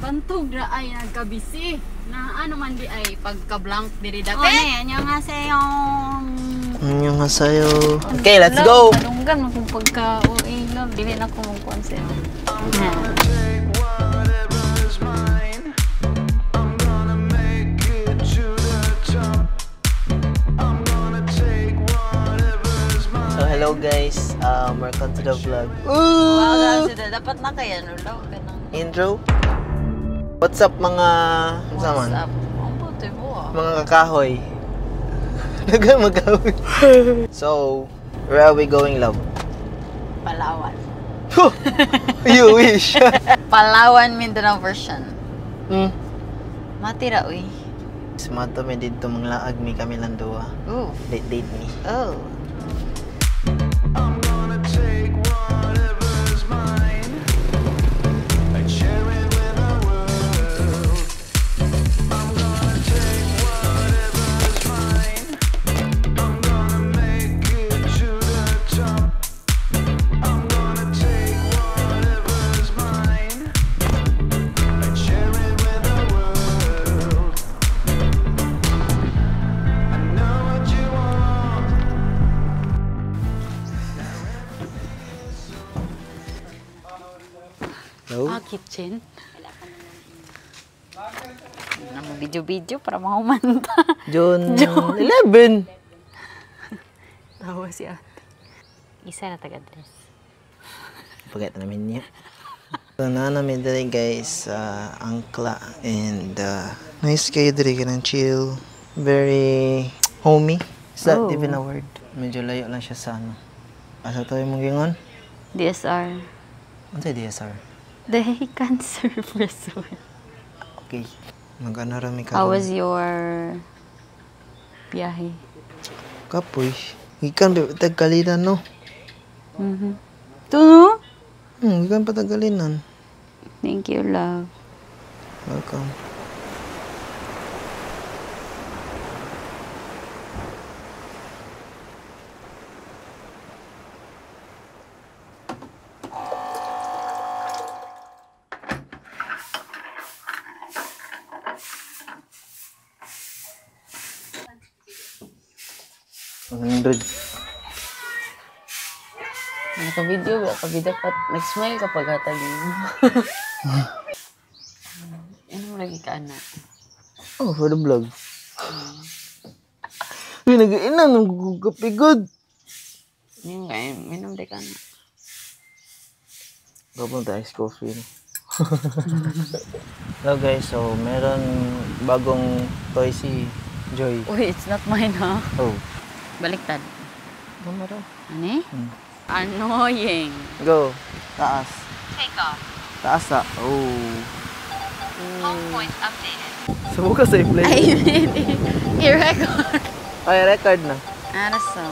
Bantog ra ay nagkabisi. Na ano man di ay pagka-blank diri dati. Oh, annyeonghaseyo. Annyeonghaseyo. Okay, let's go. Padunggan kung pagka OA love, dili na ko mong konsent. So hello guys, welcome to the vlog. Wow, dapat na kaya no daw kanang Intro. What's up mga saman? WhatsApp. Ang puti mo ah. Mga kakahoy. Nagmagahoy. So, where are we going, love? Palawan. You wish. Palawan Mindanao version. Matira uy. Sumato me dito manglaag mi kami lang duwa. Ooh. Date me. Oh. Hello? Kitchen. Namo video-video para mahumanta. June 11. Tawa si ate. Isa na taga-dress. Pagkita namin niya. So, namin dali guys, angkla and nice kayo dali ka ng chill. Very homey. Is that even a word? Medyo layo lang siya sa ano. Asa to yung gingon? DSR. Ano tayo DSR? Dahil cancer person. Okay. Mag-ano rami ka. How was your biyahe? Kapoy. Ikan tagkalinan no? Ito no? Ikan pa tagkalinan. Thank you, love. Welcome. Naka-video pa. Nag-smile kapag hatagin mo. Ano mo lagi ka, anak? Oh, for the vlog. Pinag-inan ng gugapigod. Yung nga, minom de ka, anak. Gapon tayo ice coffee. Hello guys, so meron bagong toy si Joy. Uy, it's not mine, ha? Oh. Baliktad. Ano raw? Ano eh? Annoying. Go. Taas. Take off. Taas ah. Oh. Home point updated. Subuka sa i-play. I mean, i-record. Ay, record na. Araso.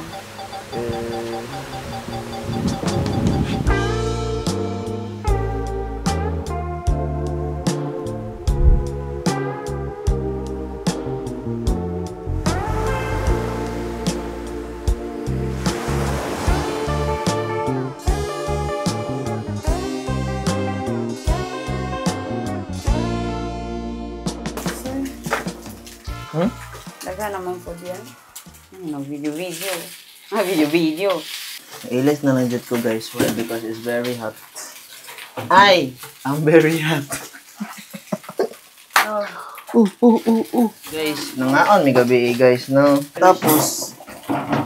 Daga naman po diyan. Video-video. Video-video. Ilis na lang dyan ko guys. Why? Because it's very hot. Ay! I'm very hot. Guys, nangaon may gabi guys, no? Tapos,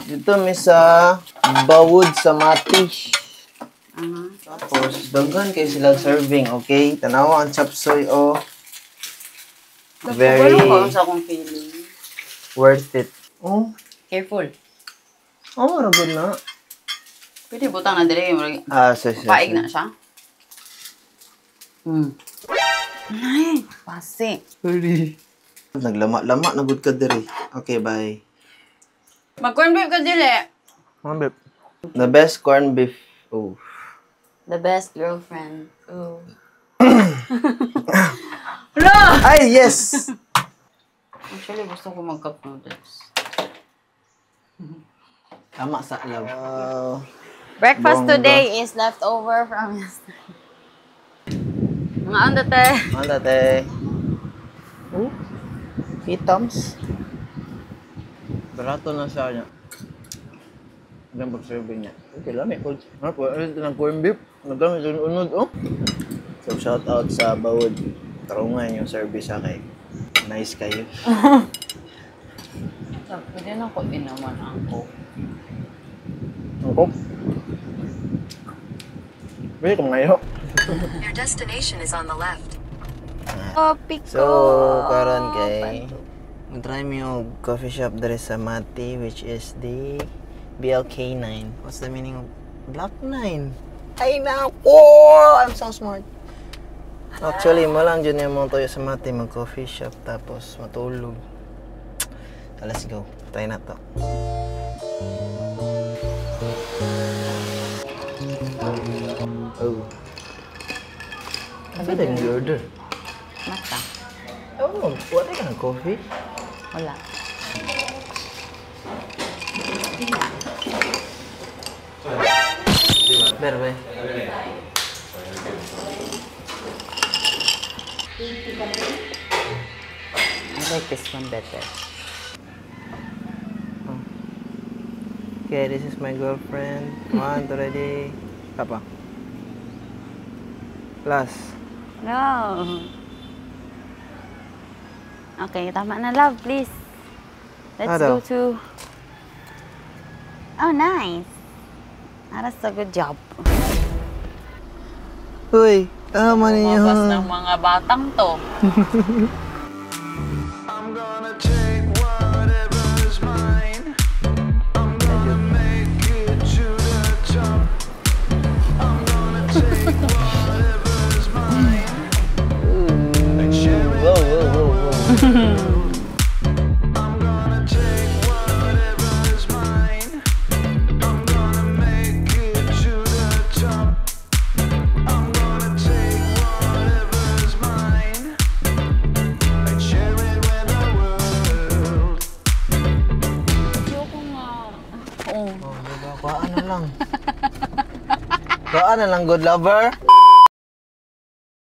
dito may sa bawod sa mati. Tapos, daghan kayo silang serving, okay? Tanawa ang chapsoy, oh. Very sa akong feeling. worth it. Oh, Careful. oh, good na. Pwede butang na dili. Sorry. Paig na siya. Ay, pasi. Sorry. Naglama-lama na good ka diri. Okay, bye. Mag-corn beef ka dili. Corn beef. The best corn beef. Oh. The best girlfriend. Ooh. Ay, yes! Actually, gusto ko mag-cup noodles. Tama sa love. Breakfast Bongga. today is leftover from yesterday. Mga anda te. Ano dati? Oh, hitams. Barato na sa niya. Ang pag-serve niya. Okay, lami ko. Ano po? Ano ito ng corn beef? Nagamit yung unod, oh. So, shout out sa Bawod. Tarungan yung service sa kay. Nice kayo. Pwede na ko din naman ang coke. Ang kop. Pwede ko ngayon. Your destination is on the left. Topic ko. So, karon kay try mo yung coffee shop there sa Mati, which is the BLK9. What's the meaning of Block 9? Ay nako! I'm so smart. Actually, mo lang dyan yung mga toyo sa Mati, mag-coffee shop, tapos matulog. So, let's go. Try na to. Oh. Ano din yung order? Mata. Oh, wala ka ng coffee? Wala. Berbe. I like this one better. Okay, this is my girlfriend. One, ready. Apa? Last. No. Okay, tama na love, please. Let's Ano? go to... Oh, nice. That's a good job. Uy, tama ninyo. Mabas ng mga batang to. I'm gonna take whatever's mine. I'm gonna make it to the top. I'm gonna take whatever's mine and share it with the world. I'm gonna take whatever's mine. I'm gonna make it to the top. I'm gonna take whatever's mine and share it with the world. Ayoko nga. Oo. Oh, diba? Kuhaan na lang. Kuhaan na lang, good lover.